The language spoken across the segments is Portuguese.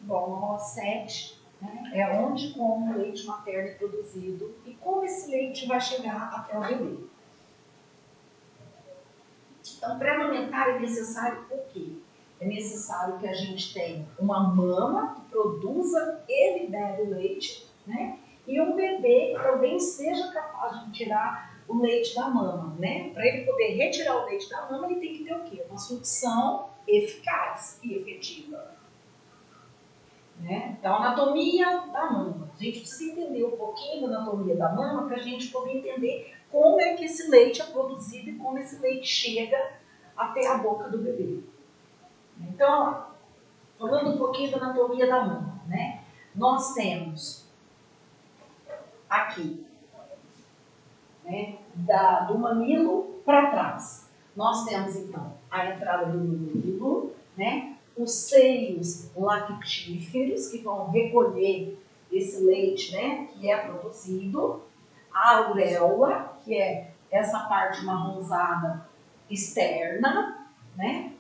Bom, no OS7, né, é onde como o leite materno é produzido e como esse leite vai chegar até o bebê. Então, para amamentar é necessário o quê? É necessário que a gente tenha uma mama que produza e libere o leite, né? E um bebê que também seja capaz de tirar o leite da mama, né? Para ele poder retirar o leite da mama, ele tem que ter o quê? Uma sucção eficaz e efetiva. Né? Então, anatomia da mama. A gente precisa entender um pouquinho da anatomia da mama para a gente poder entender como é que esse leite é produzido e como esse leite chega até a boca do bebê. Então, falando um pouquinho da anatomia da mama, né? Nós temos aqui, né, do mamilo para trás. Nós temos, então, a entrada do mamilo, né? Os seios lactíferos, que vão recolher esse leite, né, que é produzido. A auréola, que é essa parte marronzada externa, né?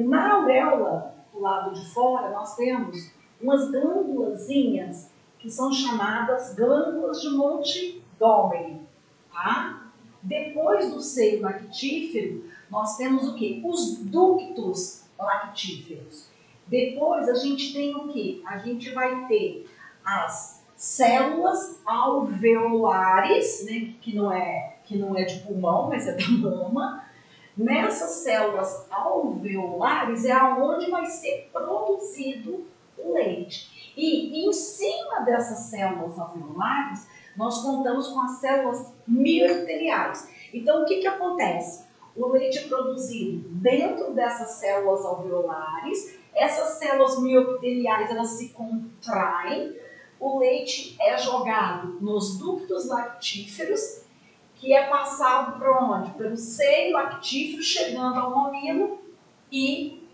Na auréola, do lado de fora, nós temos umas glândulazinhas que são chamadas glândulas de Montgomery, tá? Depois do seio lactífero, nós temos o quê? Os ductos lactíferos. Depois a gente tem o quê? A gente vai ter as células alveolares, né? que não é de pulmão, mas é da mama. Nessas células alveolares é aonde vai ser produzido o leite. E em cima dessas células alveolares, nós contamos com as células mioepiteliais. Então, o que acontece? O leite é produzido dentro dessas células alveolares, essas células mioepiteliais, elas se contraem, o leite é jogado nos ductos lactíferos, que é passado por onde? Pelo seio lactífero, chegando ao mamilo e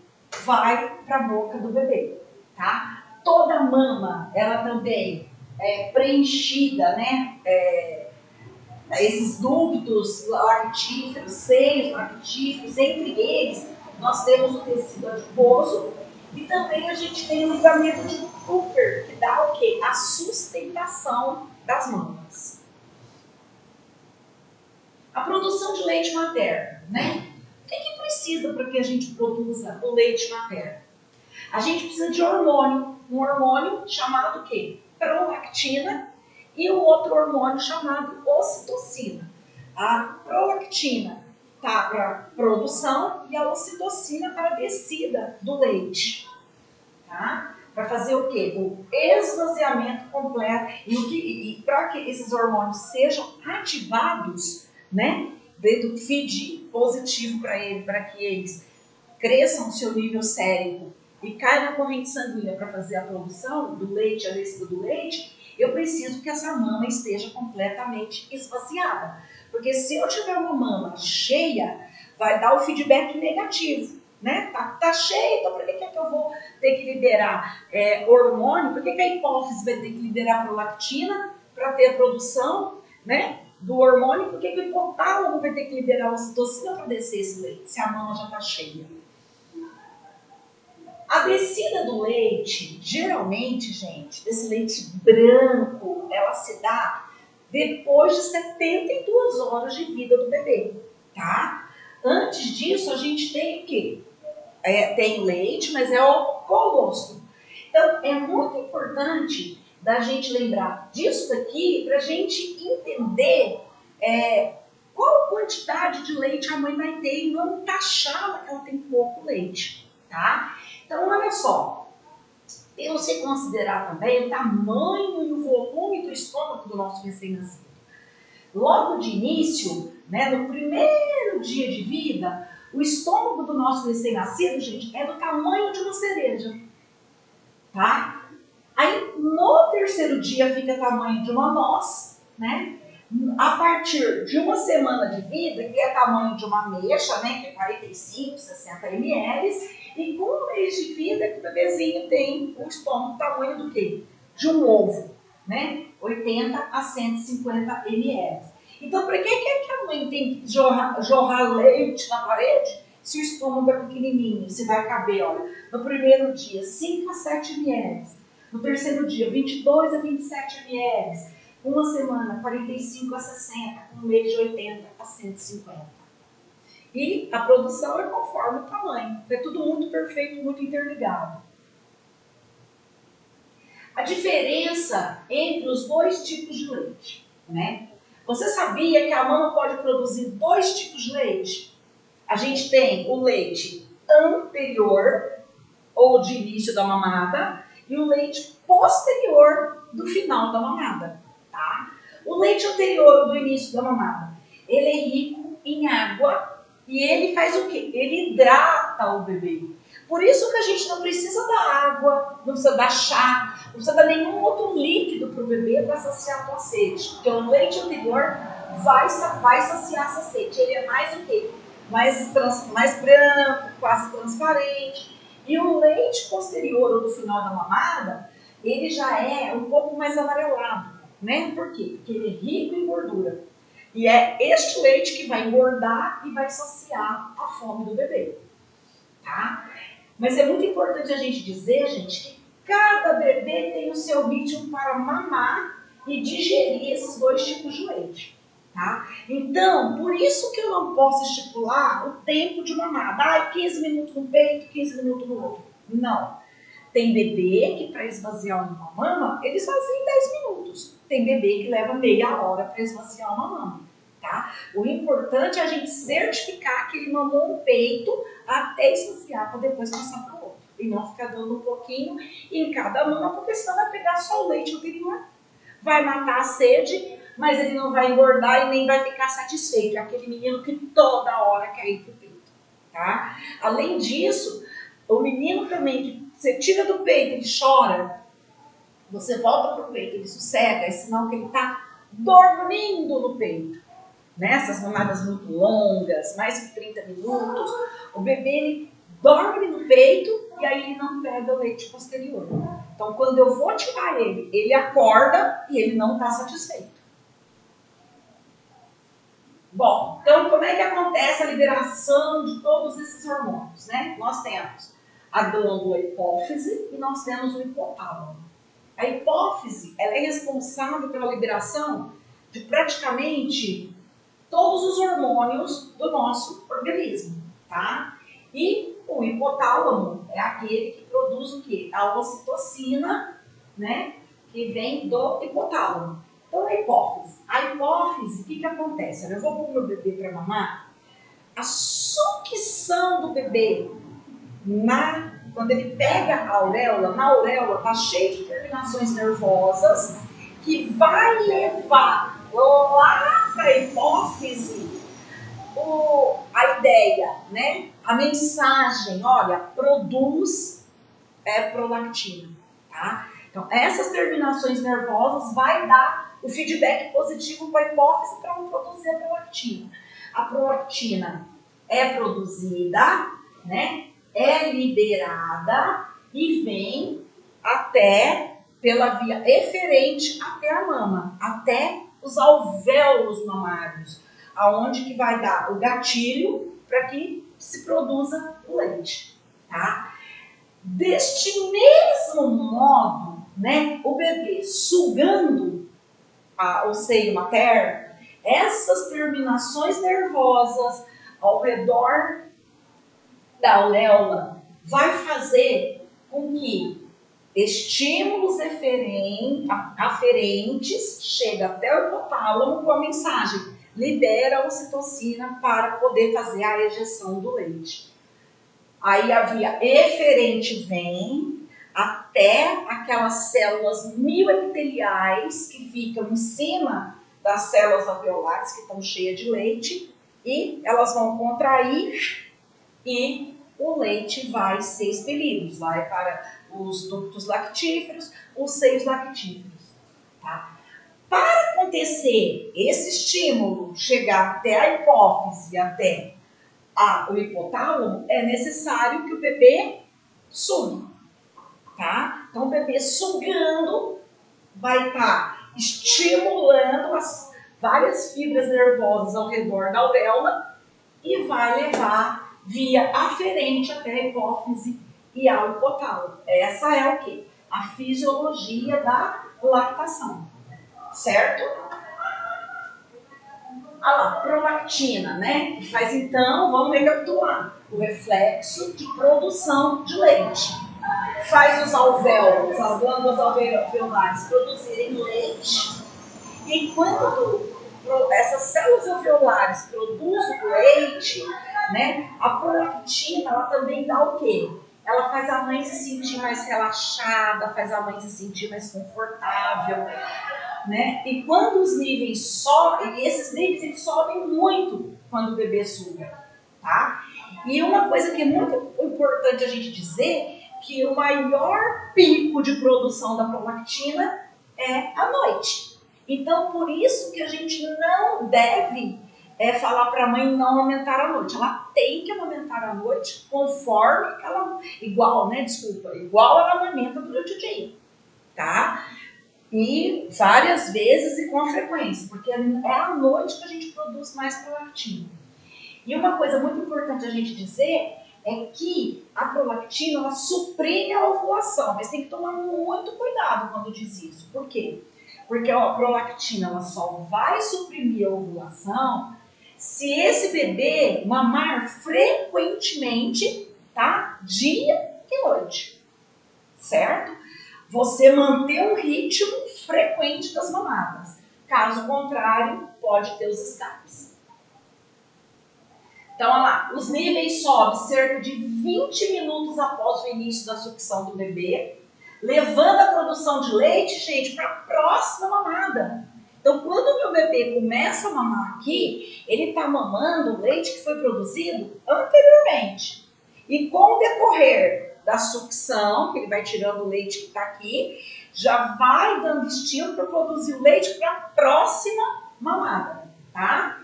vai para a boca do bebê, tá? Toda a mama, ela também é preenchida, né? Esses ductos lactíferos, seios lactíferos, entre eles, nós temos o tecido adiposo e também a gente tem o ligamento de Cooper, que dá o quê? A sustentação das mamas. A produção de leite materno, né? O que precisa para que a gente produza o leite materno? A gente precisa de hormônio, um hormônio chamado o quê? Prolactina e o outro hormônio chamado ocitocina. A prolactina está para produção e a ocitocina para a descida do leite, tá? Para fazer o quê? O esvaziamento completo e para que esses hormônios sejam ativados, né, dentro do feed positivo para que eles cresçam o seu nível sérico e caiam na corrente sanguínea para fazer a produção do leite, a descida do leite, eu preciso que essa mama esteja completamente esvaziada. Porque se eu tiver uma mama cheia, vai dar o feedback negativo, né? Tá cheia, então por que eu vou ter que liberar hormônio? Por que a hipófise vai ter que liberar prolactina para ter a produção, né, do hormônio? Por que o hipotálamo vai ter que liberar a ocitocina para descer esse leite, se a mama já está cheia? A descida do leite, geralmente, gente, desse leite branco, ela se dá depois de 72 horas de vida do bebê, tá? Antes disso, a gente tem o quê? Tem leite, mas é o colostro. Então, é muito importante da gente lembrar disso daqui para a gente entender qual quantidade de leite a mãe vai ter e não taxá-la que ela tem pouco leite, tá? Então, olha só, temos que considerar também o tamanho e o volume do estômago do nosso recém-nascido. Logo de início, né, no primeiro dia de vida, o estômago do nosso recém-nascido, gente, é do tamanho de uma cereja, tá? Aí, no terceiro dia, fica o tamanho de uma noz, né? A partir de uma semana de vida, que é o tamanho de uma ameixa, né, que é 45, 60 ml, e com um mês de vida, que o bebezinho tem o estômago do tamanho do quê? De um ovo, né? 80 a 150 ml. Então, para que a mãe tem que jorrar leite na parede se o estômago é pequenininho, se vai caber, olha, no primeiro dia 5 a 7 ml, no terceiro dia 22 a 27 ml, uma semana 45 a 60, um mês de 80 a 150. E a produção é conforme o tamanho, é tudo muito perfeito, muito interligado. A diferença entre os dois tipos de leite, né? Você sabia que a mama pode produzir dois tipos de leite? A gente tem o leite anterior, ou de início da mamada, e o leite posterior do final da mamada, tá? O leite anterior do início da mamada, ele é rico em água e ele faz o quê? Ele hidrata o bebê. Por isso que a gente não precisa dar água, não precisa dar chá, não precisa dar nenhum outro líquido para o bebê para saciar a tua sede. Porque o leite anterior vai saciar essa sede. Ele é mais o quê? Mais branco, quase transparente. E o leite posterior ou do final da mamada, ele já é um pouco mais amarelado, né? Por quê? Porque ele é rico em gordura. E é este leite que vai engordar e vai saciar a fome do bebê, tá? Mas é muito importante a gente dizer, gente, que cada bebê tem o seu ritmo para mamar e digerir esses dois tipos de leite, tá? Então, por isso que eu não posso estipular o tempo de mamada. 15 minutos no peito, 15 minutos no outro. Não. Tem bebê que para esvaziar uma mama, ele esvazia em 10 minutos. Tem bebê que leva meia hora para esvaziar uma mama, tá? O importante é a gente certificar que ele mamou um peito até esvaziar, para depois passar para o outro. E não ficar dando um pouquinho em cada mama, porque senão vai pegar só o leite anterior. Vai matar a sede, mas ele não vai engordar e nem vai ficar satisfeito. É aquele menino que toda hora quer ir pro peito, tá? Além disso, o menino também que você tira do peito, ele chora, você volta pro peito, ele sossega, é sinal que ele tá dormindo no peito. Nessas mamadas muito longas, mais de 30 minutos, o bebê ele dorme no peito e aí ele não pega o leite posterior. Então, quando eu vou tirar ele, ele acorda e ele não está satisfeito. Bom, então como é que acontece a liberação de todos esses hormônios, né? Nós temos a glândula hipófise e nós temos o hipotálamo. A hipófise, ela é responsável pela liberação de praticamente todos os hormônios do nosso organismo, tá? E o hipotálamo é aquele que produz o quê? A ocitocina, né? Que vem do hipotálamo. Então, a hipófise. A hipófise, o que acontece? Eu vou pôr meu bebê para mamar. A sucção do bebê, quando ele pega a auréola, na auréola está cheio de terminações nervosas que vai levar lá para a hipófise a ideia, né? A mensagem, olha, produz prolactina, tá? Então, essas terminações nervosas vai dar o feedback positivo para a hipófise para não produzir a prolactina. A prolactina é produzida, né? É liberada e vem até, pela via eferente, até a mama, até os alvéolos mamários, aonde que vai dar o gatilho para que se produza o leite, tá? Deste mesmo modo, né, o bebê sugando o seio materno, essas terminações nervosas ao redor da auréola vai fazer com que estímulos aferentes cheguem até o hipotálamo com a mensagem: libera a ocitocina para poder fazer a ejeção do leite. Aí a via eferente vem até aquelas células mioepiteliais que ficam em cima das células alveolares que estão cheias de leite e elas vão contrair e o leite vai ser expelido, vai para os ductos lactíferos, os seios lactíferos, tá? Para acontecer esse estímulo, chegar até a hipófise, até o hipotálamo, é necessário que o bebê sugue, tá? Então, o bebê sugando vai estar estimulando as várias fibras nervosas ao redor da auréola e vai levar via aferente até a hipófise e ao hipotálamo. Essa é o quê? A fisiologia da lactação, certo? Olha lá, prolactina, né? Que faz então, vamos recapitular, o reflexo de produção de leite. Faz os alvéolos, as glândulas alveolares produzirem leite. E enquanto essas células alveolares produzem o leite, né, a prolactina, ela também dá o quê? Ela faz a mãe se sentir mais relaxada, faz a mãe se sentir mais confortável, né? E quando os níveis sobem, e esses níveis eles sobem muito quando o bebê suga, tá? E uma coisa que é muito importante a gente dizer, que o maior pico de produção da prolactina é à noite. Então, por isso que a gente não deve falar para a mãe não amamentar à noite. Ela tem que amamentar à noite conforme ela... igual ela amamenta durante o dia, tá? E várias vezes e com frequência, porque é à noite que a gente produz mais prolactina. E uma coisa muito importante a gente dizer é que a prolactina, ela suprime a ovulação, mas tem que tomar muito cuidado quando diz isso. Por quê? Porque a prolactina, ela só vai suprimir a ovulação se esse bebê mamar frequentemente, tá? Dia e noite, certo? Você manter um ritmo frequente das mamadas. Caso contrário, pode ter os escapes. Então, olha lá, os níveis sobem cerca de 20 minutos após o início da sucção do bebê, levando a produção de leite, gente, para a próxima mamada. Então, quando o meu bebê começa a mamar aqui, ele está mamando o leite que foi produzido anteriormente. E com o decorrer da sucção, que ele vai tirando o leite que está aqui, já vai dando estímulo para produzir o leite para a próxima mamada, tá?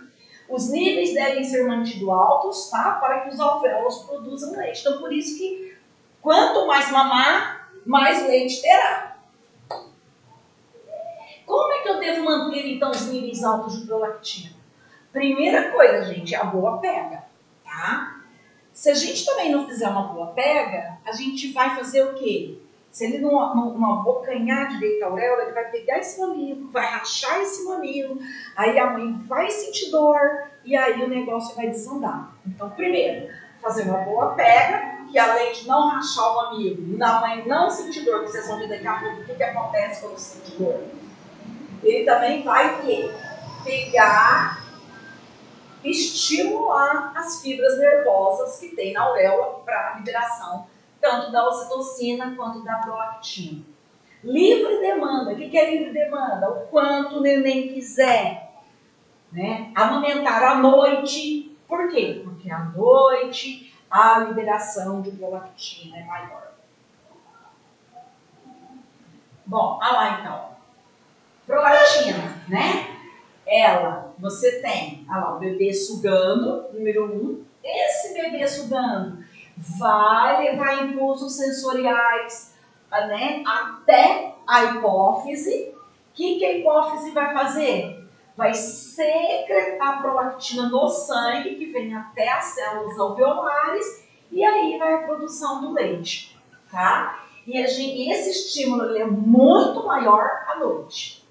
Os níveis devem ser mantidos altos, tá? Para que os alvéolos produzam leite. Então, por isso que quanto mais mamar, mais leite terá. Como é que eu devo manter, então, os níveis altos de prolactina? Primeira coisa, gente, é a boa pega, tá? Se a gente também não fizer uma boa pega, a gente vai fazer o quê? Se ele não abocanhar direito a auréola, ele vai pegar esse mamilo, vai rachar esse mamilo, aí a mãe vai sentir dor e aí o negócio vai desandar. Então, primeiro, fazer uma boa pega, que além de não rachar o mamilo, na mãe não sentir dor, que vocês vão ver daqui a pouco o que acontece quando sente dor. Ele também vai pegar, estimular as fibras nervosas que tem na auréola para a liberação tanto da ocitocina quanto da prolactina. Livre demanda. O que é livre demanda? O quanto o neném quiser, né? Amamentar à noite. Por quê? Porque à noite a liberação de prolactina é maior. Bom, olha lá então. Prolactina, né? Você tem, olha lá, o bebê sugando, número 1. Esse bebê sugando vai levar impulsos sensoriais, né, até a hipófise. O que a hipófise vai fazer? Vai secretar prolactina no sangue, que vem até as células alveolares, e aí vai a produção do leite, tá? E esse estímulo ele é muito maior à noite.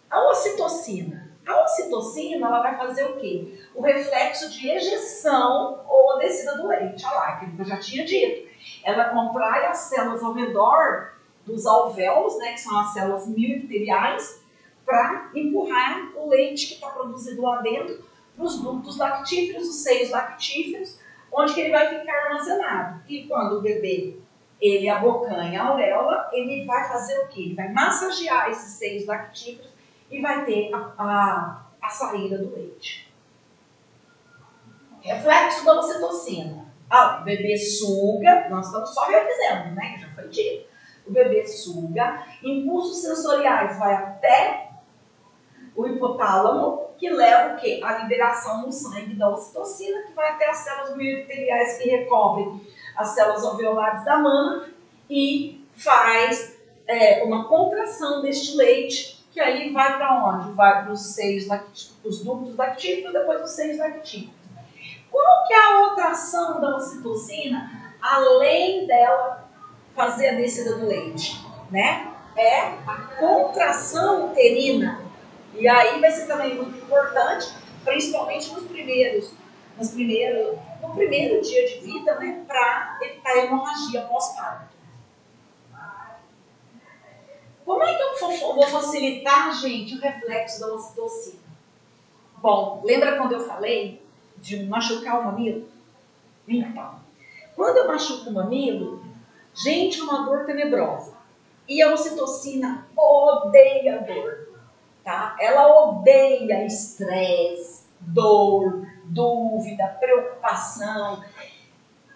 A ocitocina. A ocitocina, ela vai fazer o quê? O reflexo de ejeção ou descida do leite. Olha lá, aquilo que eu já tinha dito. Ela contrai as células ao redor dos alvéolos, né, que são as células mioepiteliais, para empurrar o leite que está produzido lá dentro para os ductos lactíferos, os seios lactíferos, onde que ele vai ficar armazenado. E quando o bebê ele abocanha a auréola, ele vai fazer o quê? Ele vai massagear esses seios lactíferos e vai ter a saída do leite. Reflexo da ocitocina. O bebê suga, nós estamos só revisando, né, que já foi dito. O bebê suga, impulsos sensoriais vai até o hipotálamo, que leva o quê? A liberação no sangue da ocitocina, que vai até as células mioepiteliais que recobrem as células alveolares da mama e faz uma contração deste leite, que aí vai para onde? Vai para os seios lactíferos, os ductos lactíferos, depois os seios lactíferos. qual que é a outra ação da ocitocina, além dela fazer a descida do leite, né? É a contração uterina. E aí vai ser também muito importante, principalmente no primeiro dia de vida, né? Para evitar a hemorragia pós-parto. Como é que eu vou facilitar, gente, o reflexo da ocitocina? Bom, lembra quando eu falei de machucar o mamilo? Então, quando eu machuco o mamilo, gente, é uma dor tenebrosa. E a ocitocina odeia dor, tá? Ela odeia estresse, dor, dúvida, preocupação.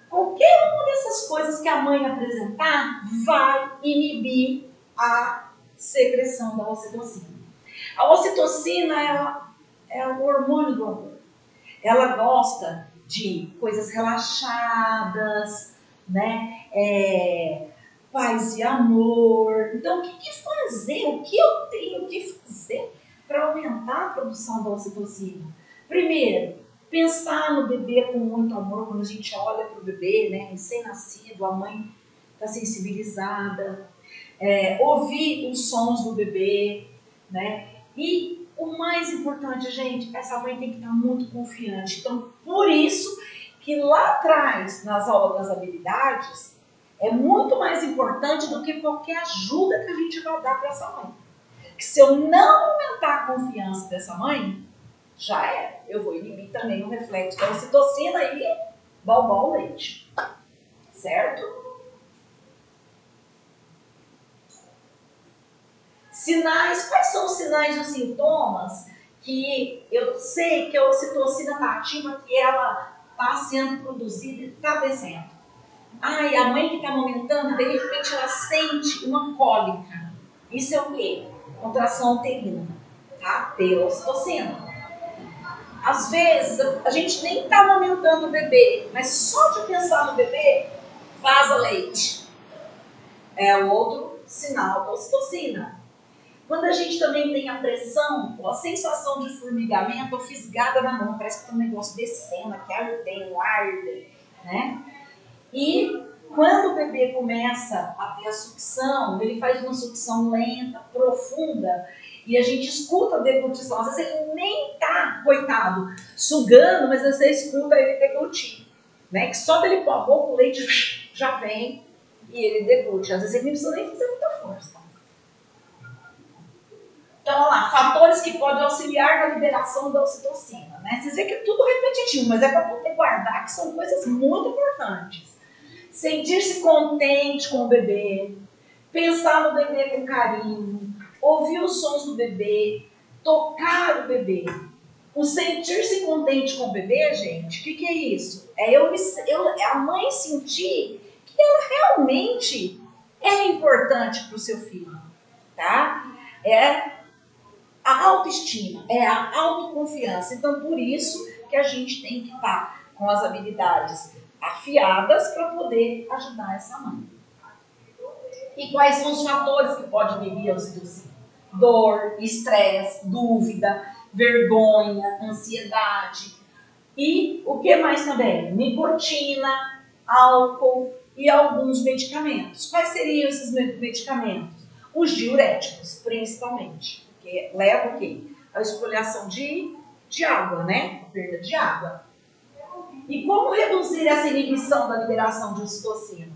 Qualquer uma dessas coisas que a mãe apresentar vai inibir a secreção da ocitocina. A ocitocina é o hormônio do amor. Ela gosta de coisas relaxadas, né? Paz e amor. Então, o que fazer? O que eu tenho que fazer para aumentar a produção da ocitocina? Primeiro, pensar no bebê com muito amor. Quando a gente olha para o bebê, né, recém-nascido, a mãe está sensibilizada. Ouvir os sons do bebê, né? E o mais importante, gente, essa mãe tem que estar muito confiante. Então, por isso que lá atrás, nas aulas das habilidades, é muito mais importante do que qualquer ajuda que a gente vai dar para essa mãe. Porque se eu não aumentar a confiança dessa mãe, já é. Eu vou inibir também o reflexo da ocitocina e balbal o leite. Certo? Sinais, quais são os sinais e os sintomas que eu sei que a ocitocina está ativa, que ela está sendo produzida e está descendo? E a mãe que está amamentando, de repente ela sente uma cólica. Isso é o quê? Contração uterina, tá? Pela ocitocina. Às vezes, a gente nem está amamentando o bebê, mas só de pensar no bebê, vaza leite. É o outro sinal da ocitocina. Quando a gente também tem a pressão, a sensação de formigamento ou fisgada na mão, parece que tem um negócio descendo, aqui arde, né? E quando o bebê começa a ter a sucção, ele faz uma sucção lenta, profunda, e a gente escuta a deglutição. Às vezes ele nem tá, coitado, sugando, mas você escuta ele deglutir, né? Que só dele pôr a boca, o leite já vem e ele deglute. Às vezes ele não precisa nem fazer muita força. Então, olha lá, fatores que podem auxiliar na liberação da ocitocina, né? Vocês veem que é tudo repetitivo, mas é para poder guardar que são coisas muito importantes. Sentir-se contente com o bebê, pensar no bebê com carinho, ouvir os sons do bebê, tocar o bebê. O sentir-se contente com o bebê, gente, o que é isso? É a mãe sentir que ela realmente é importante para o seu filho, tá? É a autoestima, é a autoconfiança. Então, por isso que a gente tem que estar com as habilidades afiadas para poder ajudar essa mãe. E quais são os fatores que podem inibir a ocitocina? Dor, estresse, dúvida, vergonha, ansiedade. E o que mais também? Nicotina, álcool e alguns medicamentos. Quais seriam esses medicamentos? Os diuréticos, principalmente. Porque leva o quê? A esfoliação de água, né? A perda de água. E como reduzir essa inibição da liberação de ocitocina?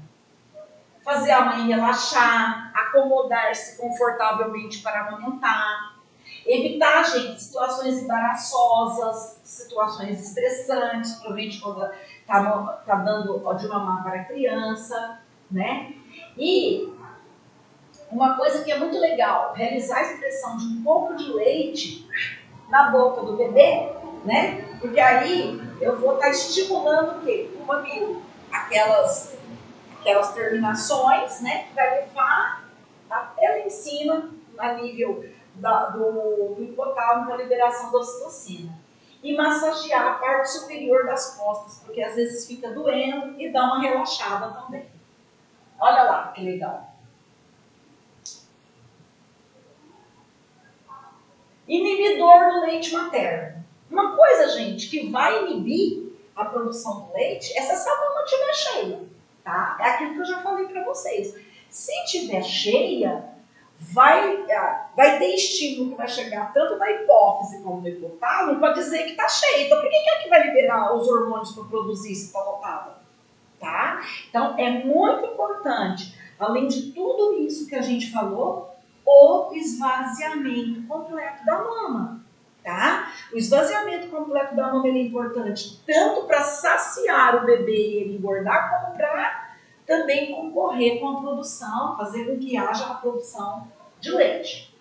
Fazer a mãe relaxar, acomodar-se confortavelmente para amamentar, evitar, gente, situações embaraçosas, situações estressantes, provavelmente quando está dando de mamar para a criança, né? E uma coisa que é muito legal, realizar a expressão de um pouco de leite na boca do bebê, né? Porque aí eu vou estar estimulando o quê? O mamilo, aquelas terminações, né? Que vai levar até lá em cima, a nível do hipotálamo, para a liberação da ocitocina. E massagear a parte superior das costas, porque às vezes fica doendo e dá uma relaxada também. Olha lá que legal. Inibidor do leite materno. Uma coisa, gente, que vai inibir a produção do leite é se essa mama estiver cheia, tá? É aquilo que eu já falei para vocês. Se estiver cheia, vai ter estímulo que vai chegar tanto da hipófise como do hipotálamo para dizer que está cheia. Então, por que é que vai liberar os hormônios para produzir se está lotada? Tá? Então, é muito importante, além de tudo isso que a gente falou, o esvaziamento completo da mama. Tá? O esvaziamento completo da mama é importante tanto para saciar o bebê e ele engordar, como para também concorrer com a produção, fazer com que haja a produção de leite.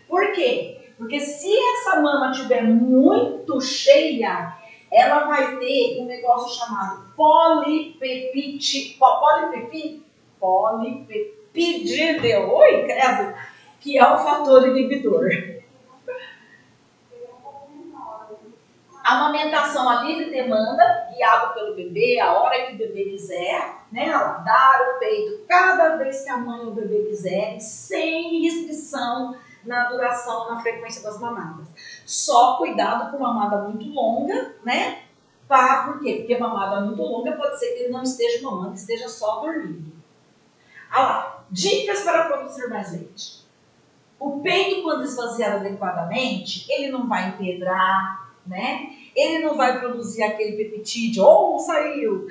Por quê? Porque se essa mama estiver muito cheia, ela vai ter um negócio chamado polipeptídeo, oi, credo, que é o fator inibidor. A amamentação a livre demanda, guiada pelo bebê, a hora que o bebê quiser, né? Dar o peito cada vez que a mãe ou o bebê quiser, sem restrição na duração, na frequência das mamadas. Só cuidado com mamada muito longa, né? Por quê? Porque mamada muito longa pode ser que ele não esteja mamando, esteja só dormindo. Ah lá, dicas para produzir mais leite. O peito, quando esvaziado adequadamente, ele não vai empedrar, né? Ele não vai produzir aquele peptídeo, ou saiu,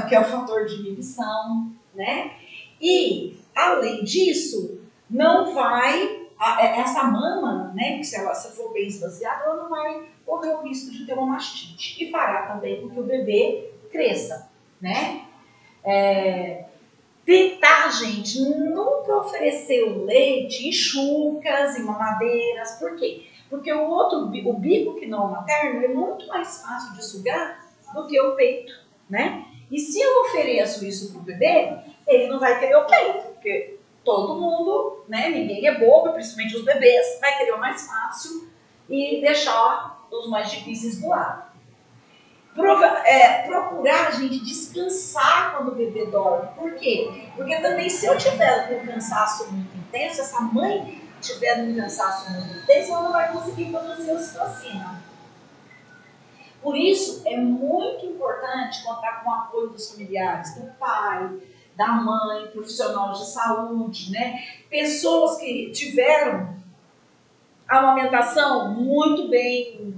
que é o fator de inibição, né? E, além disso, não vai, essa mama, né, que se ela for bem esvaziada, ela não vai correr o risco de ter uma mastite. E fará também com que o bebê cresça, né? Tentar, gente, nunca oferecer o leite em chucas, em mamadeiras. Por quê? Porque o bico que não é materno é muito mais fácil de sugar do que o peito, né? E se eu ofereço isso para o bebê, ele não vai querer o peito, porque todo mundo, né? Ninguém é bobo, principalmente os bebês, vai querer o mais fácil e deixar os mais difíceis do lado. Procurar, gente, descansar quando o bebê dorme. Por quê? Porque também se eu tiver um cansaço muito intenso, essa mãe tiver um cansaço muito intenso, ela não vai conseguir produzir ocitocina. Por isso, é muito importante contar com o apoio dos familiares, do pai, da mãe, profissionais de saúde, né? Pessoas que tiveram a amamentação muito bem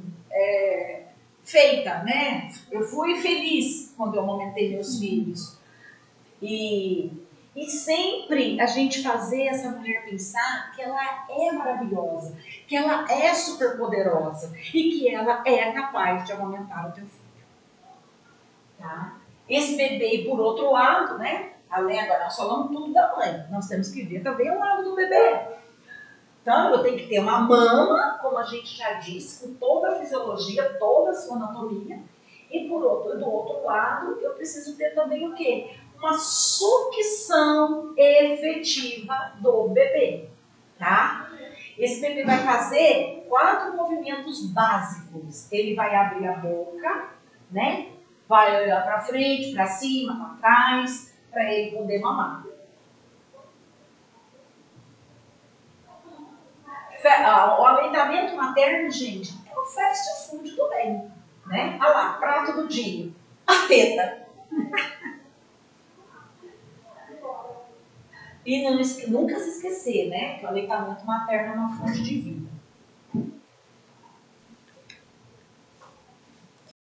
feita, né? Eu fui feliz quando eu amamentei meus filhos. E sempre a gente fazer essa mulher pensar que ela é maravilhosa, que ela é super poderosa e que ela é capaz de amamentar o teu filho. Tá? Esse bebê, por outro lado, né? Além, agora nós falamos tudo da mãe, nós temos que ver também o lado do bebê. Então, eu tenho que ter uma mama, como a gente já disse, com toda a fisiologia, toda a sua anatomia. E do outro lado, eu preciso ter também o quê? Uma sucção efetiva do bebê, tá? Esse bebê vai fazer 4 movimentos básicos. Ele vai abrir a boca, né? Vai olhar para frente, para cima, para trás, para ele poder mamar. O aleitamento materno, gente, é o fast food do bem, né? Olha lá, prato do dia, a teta. E nunca se esquecer, né? Que o aleitamento materno é uma fonte de vida.